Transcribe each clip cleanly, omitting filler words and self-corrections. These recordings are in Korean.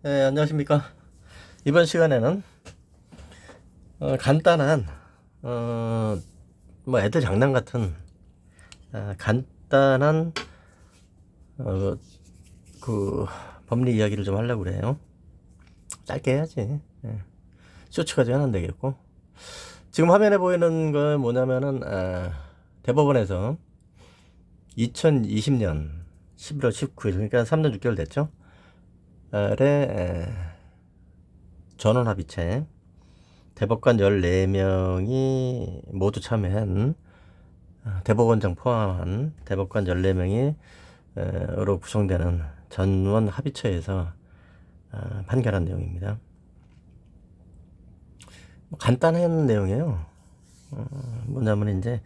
네, 안녕하십니까. 이번 시간에는 간단한 뭐 애들 장난 같은 간단한 어, 그 법리 이야기를 좀 하려고 그래요. 짧게 해야지. 예. 쇼츠까지 하면 안 되겠고. 지금 화면에 보이는 건 뭐냐면은 대법원에서 2020년 11월 19일, 그러니까 3년 6개월 됐죠. 에, 전원합의체 대법관 14명이 모두 참여한 대법원장 포함한 대법관 14명이 으로 구성되는 전원 합의체에서 판결한 내용입니다. 뭐 간단한 내용이에요. 뭐냐면 이제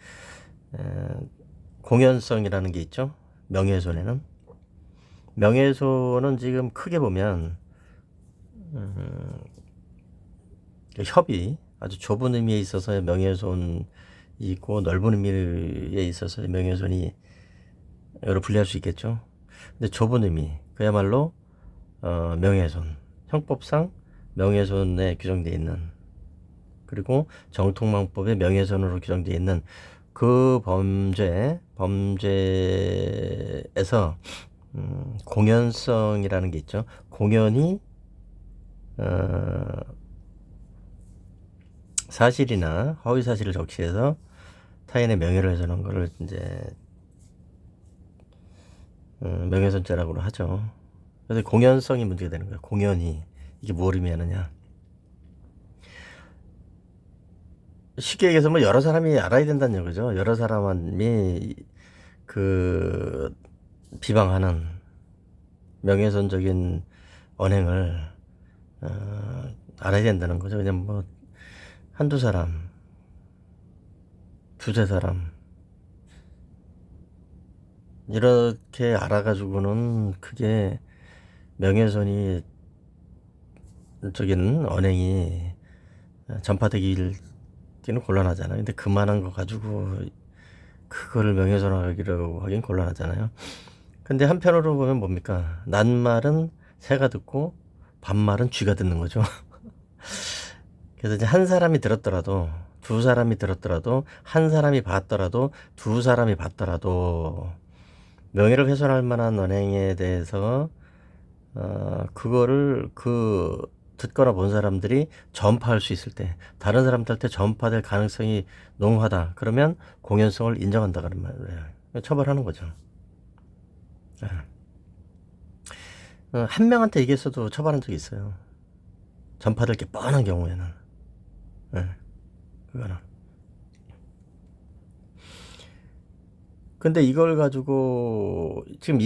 공연성이라는 게 있죠. 명예훼손에는 지금 크게 보면 협의, 아주 좁은 의미에 있어서의 명예훼손이 있고 넓은 의미에 있어서의 명예훼손이 여러 분리할 수 있겠죠. 근데 좁은 의미, 그야말로 명예훼손, 형법상 명예훼손에 규정되어 있는, 그리고 정통망법의 명예훼손으로 규정되어 있는 그 범죄에서 공연성이라는 게 있죠. 공연이 사실이나 허위 사실을 적시해서 타인의 명예를 훼손한 것을 이제 명예훼손죄라고 하죠. 그래서 공연성이 문제가 되는 거예요. 공연이 이게 뭘 의미하느냐. 쉽게 얘기해서 뭐 여러 사람이 알아야 된다는 얘기죠. 여러 사람이 그 비방하는 명예훼손적인 언행을 알아야 된다는 거죠. 그냥 뭐 한두 사람, 두세 사람 이렇게 알아가지고는 그게 명예훼손이 적인 언행이 전파되기는 곤란하잖아요. 근데 그만한 거 가지고 그거를 명예훼손하기라고 하긴 곤란하잖아요. 근데 한편으로 보면 뭡니까? 낱말은 새가 듣고 반말은 쥐가 듣는 거죠. 그래서 이제 한 사람이 들었더라도, 두 사람이 들었더라도, 한 사람이 봤더라도, 두 사람이 봤더라도 명예를 훼손할 만한 언행에 대해서 그거를 듣거나 본 사람들이 전파할 수 있을 때, 다른 사람들한테 전파될 가능성이 농후하다. 그러면 공연성을 인정한다 그런 말이에요. 처벌하는 거죠. 한 명한테 얘기했어도 처벌한 적이 있어요. 전파될 게 뻔한 경우에는. 그거는. 근데 이걸 가지고 지금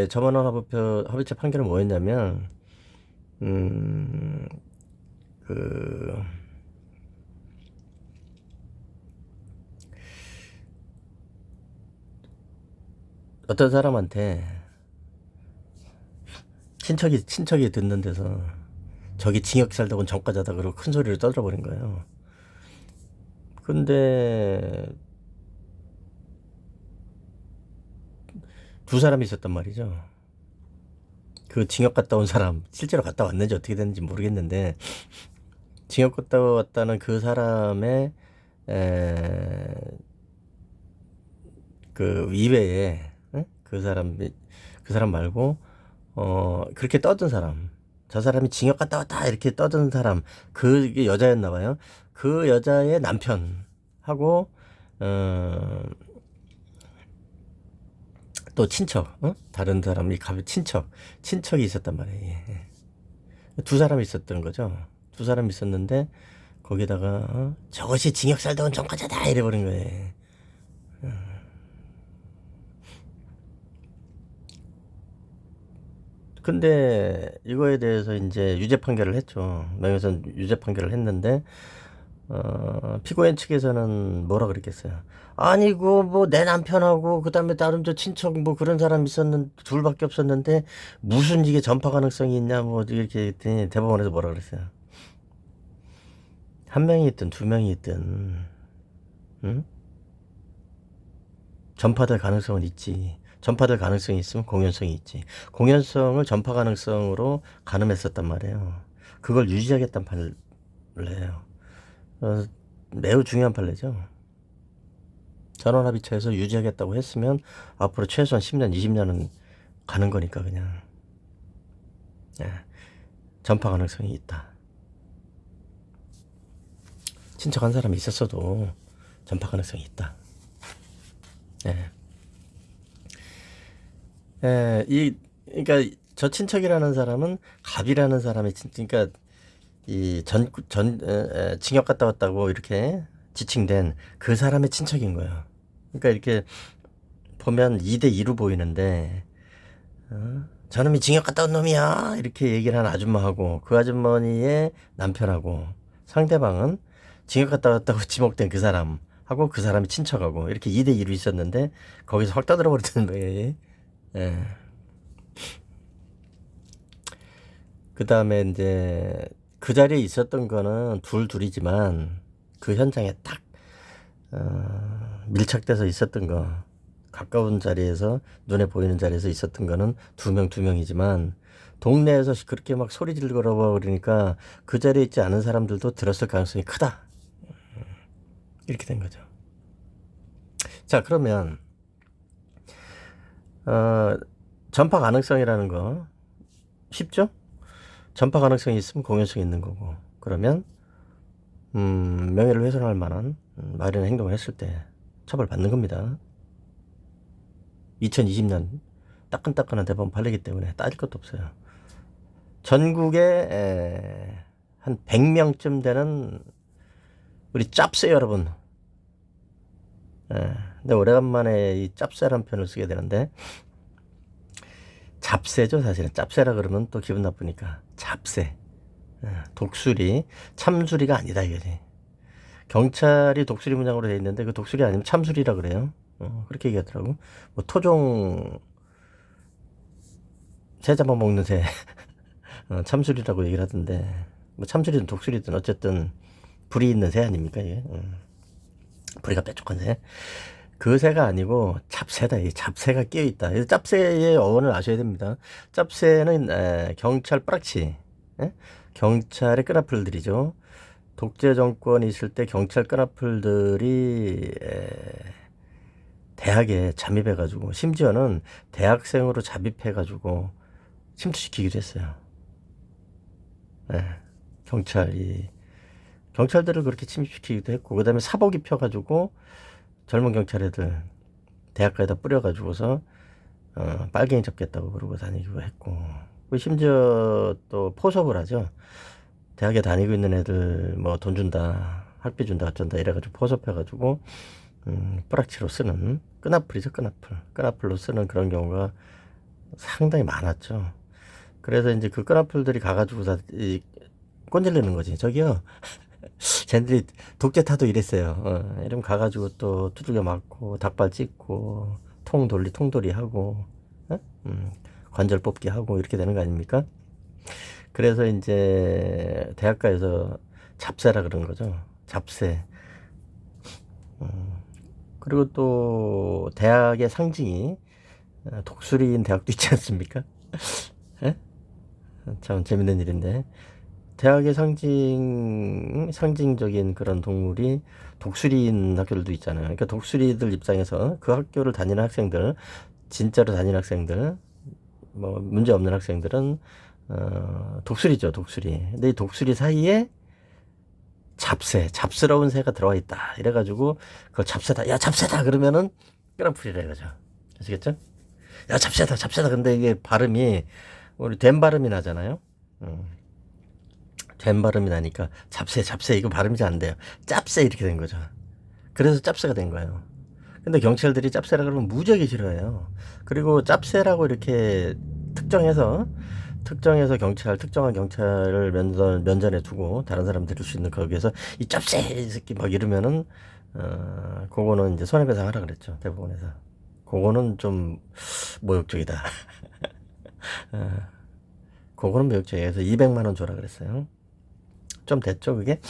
전원합 합의체 판결은 뭐였냐면, 음, 그 어떤 사람한테 친척이 듣는 데서 저기 징역 살다곤 전과자다 그러고 큰 소리를 떠들어버린 거예요. 근데 두 사람이 있었단 말이죠. 그 징역 갔다 온 사람, 실제로 갔다 왔는지 어떻게 됐는지 모르겠는데, 징역 갔다 왔다는 그 사람의 그 이외에 그 사람 말고 그렇게 떠든 사람, 저 사람이 징역 갔다 왔다 이렇게 떠든 사람, 그게 여자였나 봐요. 그 여자의 남편하고 또 친척, 다른 사람이 친척이 있었단 말이에요. 예. 두 사람이 있었던 거죠. 두 사람이 있었는데 거기다가 저것이 징역 살다 온 전과자다 이래버린 거예요. 근데 이거에 대해서 이제 유죄 판결을 했죠. 명예훼손 유죄 판결을 했는데 피고인 측에서는 뭐라 그랬겠어요. 아니고 뭐 내 남편하고 그다음에 다른 저 친척 뭐 그런 사람 둘밖에 없었는데 무슨 이게 전파 가능성이 있냐 뭐 이렇게 했더니 대법원에서 뭐라 그랬어요. 한 명이 있든 두 명이 있든 응? 전파될 가능성은 있지. 전파될 가능성이 있으면 공연성이 있지. 공연성을 전파 가능성으로 가늠했었단 말이에요. 그걸 유지하겠다는 판례예요. 매우 중요한 판례죠. 전원합의체에서 유지하겠다고 했으면 앞으로 최소한 10년, 20년은 가는 거니까 그냥. 예, 전파 가능성이 있다. 친척한 사람이 있었어도 전파 가능성이 있다. 예. 그러니까 저 친척이라는 사람은 갑이라는 사람이 그러니까 징역 갔다 왔다고 이렇게 지칭된 그 사람의 친척인 거예요. 그러니까 이렇게 보면 2대 2로 보이는데, 저놈이 징역 갔다 온 놈이야 이렇게 얘기를 한 아줌마하고 그 아주머니의 남편하고 상대방은 징역 갔다 왔다고 지목된 그 사람하고 그 사람이 친척하고 이렇게 2대 2로 있었는데 거기서 확 떠들어 버리는 거예요. 예. 그 다음에 이제 그 자리에 있었던 거는 둘이지만 그 현장에 딱 밀착돼서 있었던 거, 가까운 자리에서 눈에 보이는 자리에서 있었던 거는 두 명이지만 동네에서 그렇게 막 소리 지르고 그러니까 그 자리에 있지 않은 사람들도 들었을 가능성이 크다. 이렇게 된 거죠. 자, 그러면 전파 가능성이라는 거 쉽죠? 전파 가능성이 있으면 공연성이 있는 거고, 그러면 명예를 훼손할 만한 말이나 행동을 했을 때 처벌받는 겁니다. 2020년 따끈따끈한 대법원 판례이기 때문에 따질 것도 없어요. 전국에 한 100명쯤 되는 우리 짭새 여러분, 근데 오래간만에 이 짭새란 표현을 쓰게 되는데, 잡새죠. 사실은 짭새라 그러면 또 기분 나쁘니까 잡새. 독수리, 참수리가 아니다 이거지. 경찰이 독수리 문양으로 되어 있는데 그 독수리 아니면 참수리라 그래요. 그렇게 얘기하더라고. 뭐 토종 새 잡아먹는 새 참수리라고 얘기를 하던데, 뭐 참수리든 독수리든 어쨌든 불이 있는 새 아닙니까 이게. 부리가 뾰족한 새. 그 새가 아니고 잡새다. 이 잡새가 끼어있다. 짭새의 어원을 아셔야 됩니다. 짭새는 경찰 뿌락치, 경찰의 끈앞풀들이죠. 독재 정권이 있을 때 경찰 끈앞풀들이 대학에 잠입해가지고, 심지어는 대학생으로 잠입해가지고 침투시키기도 했어요. 경찰들을 그렇게 침입시키기도 했고, 그 다음에 사복 입혀가지고 젊은 경찰 애들 대학가에다 뿌려가지고서 빨갱이 잡겠다고 그러고 다니기도 했고, 심지어 또 포섭을 하죠. 대학에 다니고 있는 애들 뭐 돈 준다, 학비 준다, 어쩐다 이래가지고 포섭해가지고 뿌락치로 쓰는, 끈앞풀이죠. 끈앞풀로 쓰는 그런 경우가 상당히 많았죠. 그래서 이제 그 끈앞풀들이 가가지고 다 꼰질르는 거지. 저기요, 쟤들이 독재타도 이랬어요. 이러면 가가지고 또 두들겨 맞고 닭발 찍고 통돌이 하고, 관절 뽑기 하고 이렇게 되는 거 아닙니까? 그래서 이제 대학가에서 잡새라 그런 거죠. 잡새. 그리고 또 대학의 상징이 독수리인 대학도 있지 않습니까? 참 재밌는 일인데, 대학의 상징적인 그런 동물이 독수리인 학교들도 있잖아요. 그러니까 독수리들 입장에서 그 학교를 다니는 학생들, 진짜로 다니는 학생들, 뭐 문제 없는 학생들은 독수리죠, 독수리. 근데 이 독수리 사이에 잡스러운 새가 들어와 있다. 이래가지고 그걸 잡새다, 야 잡새다 그러면은 끄랑풀이라 이거죠. 아시겠죠? 야 잡새다. 근데 이게 발음이 우리 된 발음이 나잖아요. 된 발음이 나니까 잡새 이거 발음이 잘 안 돼요. 짭새 이렇게 된 거죠. 그래서 짭새가 된 거예요. 근데 경찰들이 짭새라 그러면 무지하게 싫어해요. 그리고 짭새라고 이렇게 특정한 경찰을 면전에 두고 다른 사람 들을 수 있는 거기에서 이 짭새 이 새끼 막 이러면은 그거는 이제 손해배상 하라 그랬죠, 대법원에서. 그거는 좀 모욕적이다. 그거는 모욕적이에요. 그래서 200만 원 줘라 그랬어요. 좀 됐죠, 그게?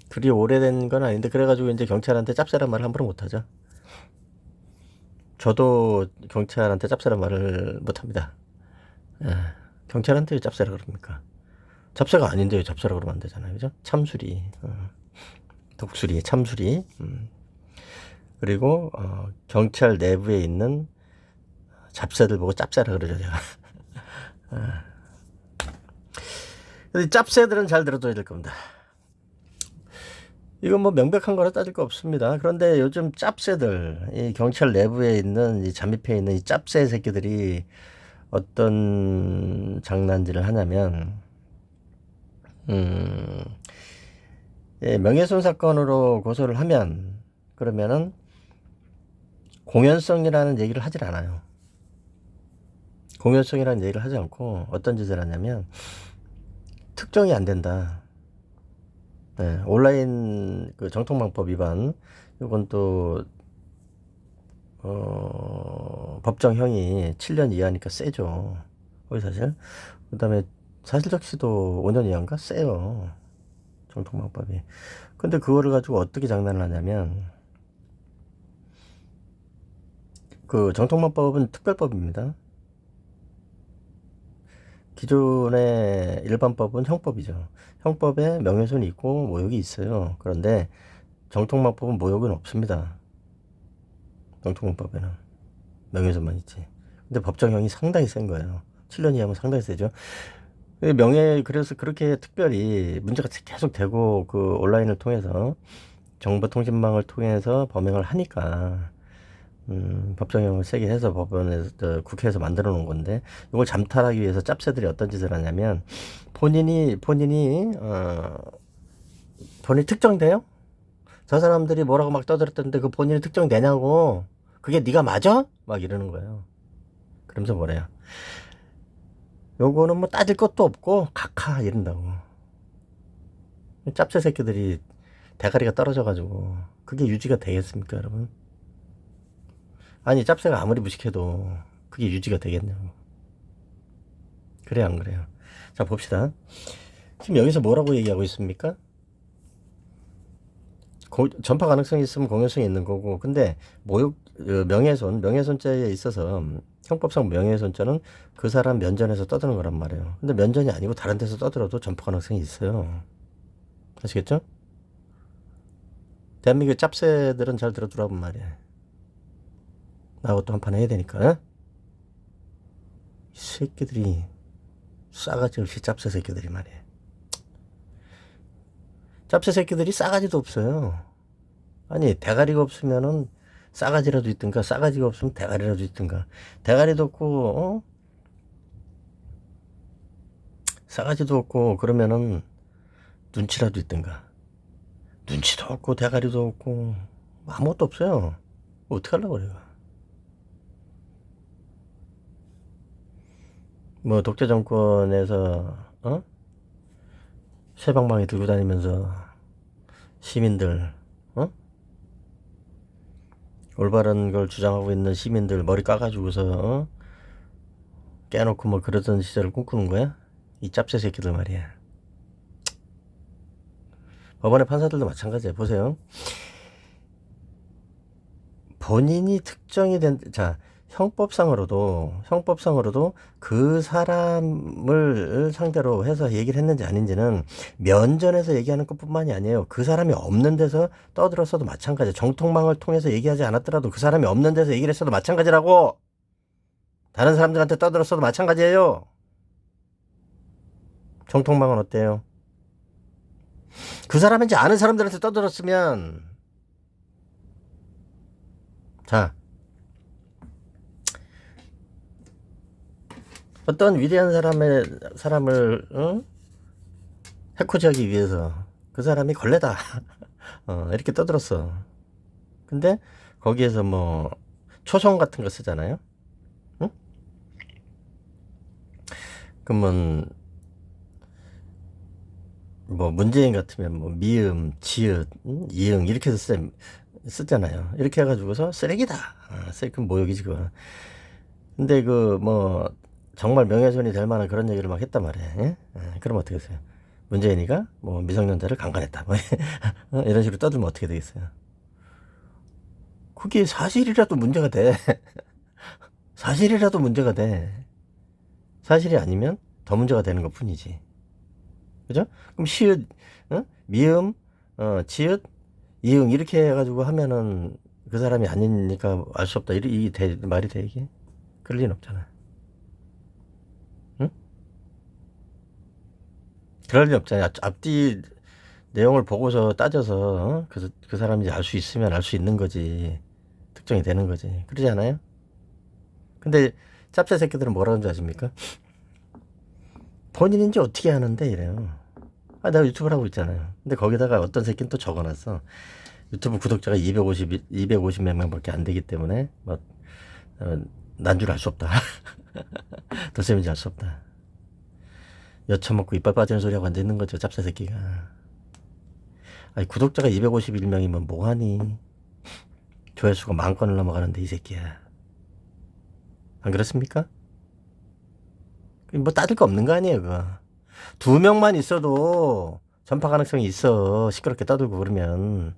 그리 오래된 건 아닌데, 그래가지고 이제 경찰한테 짭새란 말을 함부로 못하죠. 저도 경찰한테 짭새란 말을 못합니다. 예. 경찰한테 왜 짭새라 그럽니까? 짭새가 아닌데 왜 짭새라 그러면 안 되잖아요. 그죠? 참수리. 독수리, 참수리. 그리고 경찰 내부에 있는 잡새들 보고 짭새라 그러죠, 제가. 근데 짭새들은 잘 들어줘야 될 겁니다. 이건 뭐 명백한 거라 따질 거 없습니다. 그런데 요즘 짭새들, 이 경찰 내부에 있는, 이 잠입해 있는 이 짭새 새끼들이 어떤 장난질을 하냐면, 예, 명예훼손 사건으로 고소를 하면, 그러면은 공연성이라는 얘기를 하질 않아요. 공연성이라는 얘기를 하지 않고 어떤 짓을 하냐면, 특정이 안 된다. 네, 온라인 그 정통방법 위반, 이건 또 법정형이 7년 이하니까 세죠. 거의 사실. 그다음에 사실적 시도 5년 이하인가 세요. 정통방법이. 근데 그거를 가지고 어떻게 장난을 하냐면, 그 정통방법은 특별법입니다. 기존의 일반법은 형법이죠. 형법에 명예훼손이 있고 모욕이 있어요. 그런데 정통방법은 모욕은 없습니다. 정통방법에는 명예훼손만 있지. 근데 법정형이 상당히 센 거예요. 7년 이하면 상당히 세죠. 그래서 그렇게 특별히 문제가 계속 되고, 그 온라인을 통해서, 정보통신망을 통해서 범행을 하니까, 법정형을 세게 해서 법원에서, 국회에서 만들어 놓은 건데, 이걸 잠탈하기 위해서 짭새들이 어떤 짓을 하냐면, 본인이 특정돼요? 저 사람들이 뭐라고 막 떠들었던데 그 본인이 특정되냐고. 그게 네가 맞아? 막 이러는 거예요. 그러면서 뭐래요? 요거는 뭐 따질 것도 없고 각하 이런다고. 짭새 새끼들이 대가리가 떨어져가지고 그게 유지가 되겠습니까, 여러분? 아니, 짭새가 아무리 무식해도 그게 유지가 되겠냐고. 그래 안 그래요? 자, 봅시다. 지금 여기서 뭐라고 얘기하고 있습니까? 전파 가능성이 있으면 공연성이 있는 거고, 근데 모욕, 명예훼손죄에 있어서 형법상 명예훼손죄는 그 사람 면전에서 떠드는 거란 말이에요. 근데 면전이 아니고 다른 데서 떠들어도 전파 가능성이 있어요. 아시겠죠? 대한민국 짭새들은 잘 들어두라고 말이에요. 나하고 또 한판 해야 되니까. 이 새끼들이 싸가지 없이 짭새 새끼들이 말이에요. 짭새 새끼들이 싸가지도 없어요. 아니, 대가리가 없으면은 싸가지라도 있든가, 싸가지가 없으면 대가리라도 있든가. 대가리도 없고, 싸가지도 없고, 그러면은 눈치라도 있든가. 눈치도 없고, 대가리도 없고, 아무것도 없어요. 어떡하려고 그래요. 뭐, 독재 정권에서, 쇠방망이 들고 다니면서 시민들, 올바른 걸 주장하고 있는 시민들 머리 까가지고서, 깨놓고 뭐 그러던 시절을 꿈꾸는 거야? 이 짭새 새끼들 말이야. 법원의 판사들도 마찬가지야. 보세요. 본인이 특정이 형법상으로도 그 사람을 상대로 해서 얘기를 했는지 아닌지는 면전에서 얘기하는 것뿐만이 아니에요. 그 사람이 없는 데서 떠들었어도 마찬가지야. 정통망을 통해서 얘기하지 않았더라도 그 사람이 없는 데서 얘기를 했어도 마찬가지라고. 다른 사람들한테 떠들었어도 마찬가지예요. 정통망은 어때요? 그 사람인지 아는 사람들한테 떠들었으면, 자, 어떤 위대한 사람을 해코지하기 위해서 그 사람이 걸레다 이렇게 떠들었어. 근데 거기에서 뭐 초성 같은 거 쓰잖아요. 응? 그러면 뭐 문재인 같으면 뭐 미음, 지읒, 이응 이렇게 해서 쓰잖아요. 이렇게 해가지고서 쓰레기다. 그럼 모욕이지 그거. 근데 그 뭐 정말 명예훼손이 될 만한 그런 얘기를 막 했단 말이에요. 예? 그럼 어떻게 했어요? 문재인이가 뭐 미성년자를 강간했다. 뭐 이런 식으로 떠들면 어떻게 되겠어요? 그게 사실이라도 문제가 돼. 사실이라도 문제가 돼. 사실이 아니면 더 문제가 되는 것 뿐이지. 그죠? 그럼 시읒, 미음, 지읒, 이응 이렇게 해가지고 하면은 그 사람이 아니니까 알 수 없다. 이게 말이 돼, 이게? 그럴 리는 없잖아. 응? 그럴 리 없잖아. 앞뒤 내용을 보고서 따져서, 그래서 그 사람인지 알 수 있으면 알 수 있는 거지. 특정이 되는 거지. 그러지 않아요? 근데 짭새 새끼들은 뭐라는 줄 아십니까? 본인인지 어떻게 아는데 이래요. 아, 내가 유튜브를 하고 있잖아요. 근데 거기다가 어떤 새끼는 또 적어놨어. 유튜브 구독자가 250명밖에 안 되기 때문에 뭐 난 줄 알 수 없다. 덧셈인지 알 수 없다. 여쳐먹고 이빨 빠지는 소리하고 앉아있는 거죠, 짭새 새끼가. 아니, 구독자가 251명이면 뭐하니? 조회수가 10,000건을 넘어가는데 이 새끼야. 안 그렇습니까? 뭐 따질 거 없는 거 아니에요, 그거. 2명만 있어도 전파 가능성이 있어. 시끄럽게 떠들고 그러면.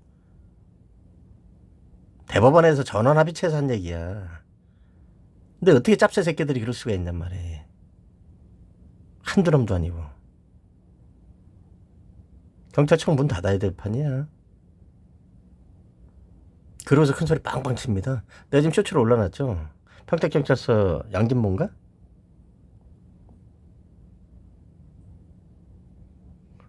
대법원에서 전원 합의체에서 한 얘기야. 근데 어떻게 짭새 새끼들이 그럴 수가 있냔 말이에요. 한두 놈도 아니고. 경찰청 문 닫아야 될 판이야. 그러면서 큰 소리 빵빵 칩니다. 내가 지금 쇼츠로 올려놨죠. 평택경찰서 양진모인가?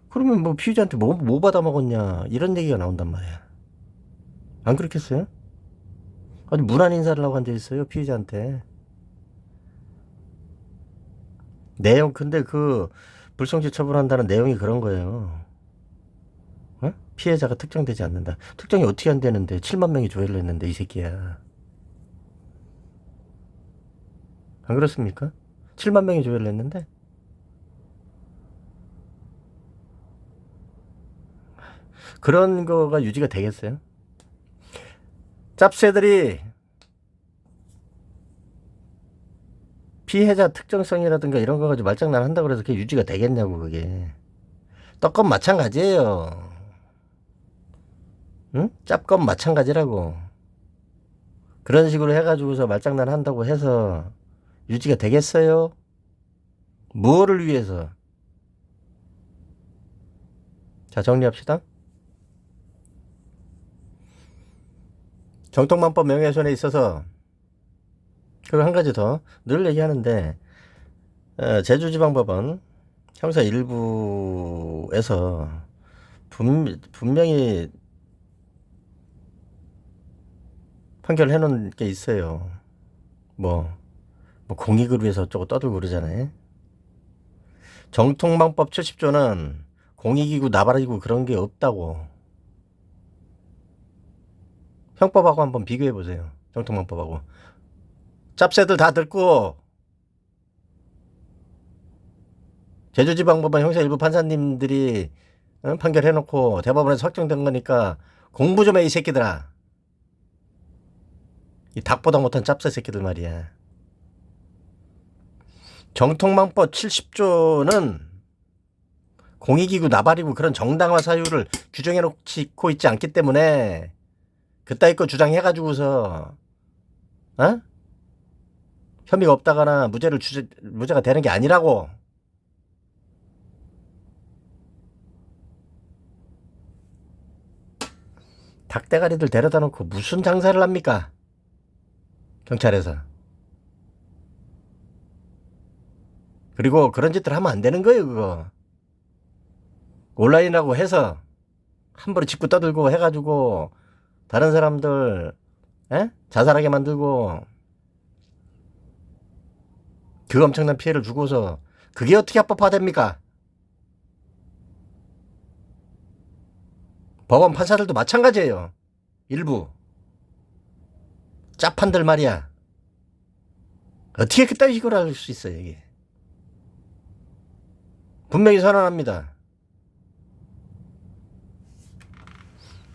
그러면 뭐 피의자한테 뭐 받아먹었냐 이런 얘기가 나온단 말이야. 안 그렇겠어요? 아주 무난 인사를 하고 앉아있어요, 피의자한테. 내용, 근데 그 불성실 처분한다는 내용이 그런 거예요. 어? 피해자가 특정되지 않는다. 특정이 어떻게 안 되는데 7만 명이 조회를 했는데 이 새끼야. 안 그렇습니까? 7만 명이 조회를 했는데 그런 거가 유지가 되겠어요? 짭새들이 피해자 특정성이라든가 이런 거 가지고 말장난 한다고 해서 그게 유지가 되겠냐고, 그게. 떡건 마찬가지예요. 응? 짭건 마찬가지라고. 그런 식으로 해가지고서 말장난 한다고 해서 유지가 되겠어요? 뭐를 위해서? 자, 정리합시다. 정통만법 명예훼손에 있어서 그리고 한 가지 더 늘 얘기하는데 제주지방법원 형사 1부에서 분명히 판결해 놓은 게 있어요. 뭐 공익을 위해서 어쩌고 떠들고 그러잖아요. 정통망법 70조는 공익이고 나발이고 그런 게 없다고. 형법하고 한번 비교해 보세요. 정통망법하고. 짭새들 다 듣고 제주지방법원 형사 일부 판사님들이 판결해놓고 대법원에서 확정된 거니까 공부 좀 해, 이 새끼들아. 이 닭보다 못한 짭새 새끼들 말이야. 정통망법 70조는 공익이고 나발이고 그런 정당화 사유를 규정해놓고 있지 않기 때문에 그따위 거 주장해가지고서 혐의가 없다거나 무죄가 되는 게 아니라고. 닭대가리들 데려다 놓고 무슨 장사를 합니까? 경찰에서. 그리고 그런 짓들 하면 안 되는 거예요, 그거. 온라인이라고 해서 함부로 짚고 떠들고 해가지고 다른 사람들 자살하게 만들고 그 엄청난 피해를 주고서 그게 어떻게 합법화됩니까? 법원 판사들도 마찬가지예요. 일부 짭판들 말이야. 어떻게 그따위 식으로 할 수 있어요, 이게. 분명히 선언합니다.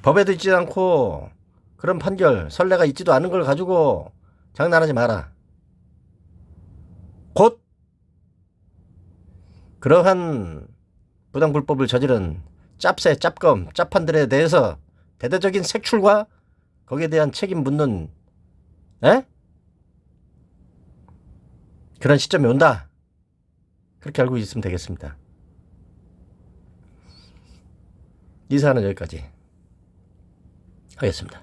법에도 있지 않고 그런 판결, 선례가 있지도 않은 걸 가지고 장난하지 마라. 곧 그러한 부당불법을 저지른 짭새, 짭검, 짭판들에 대해서 대대적인 색출과 거기에 대한 책임 묻는 에? 그런 시점이 온다. 그렇게 알고 있으면 되겠습니다. 이 사안은 여기까지 하겠습니다.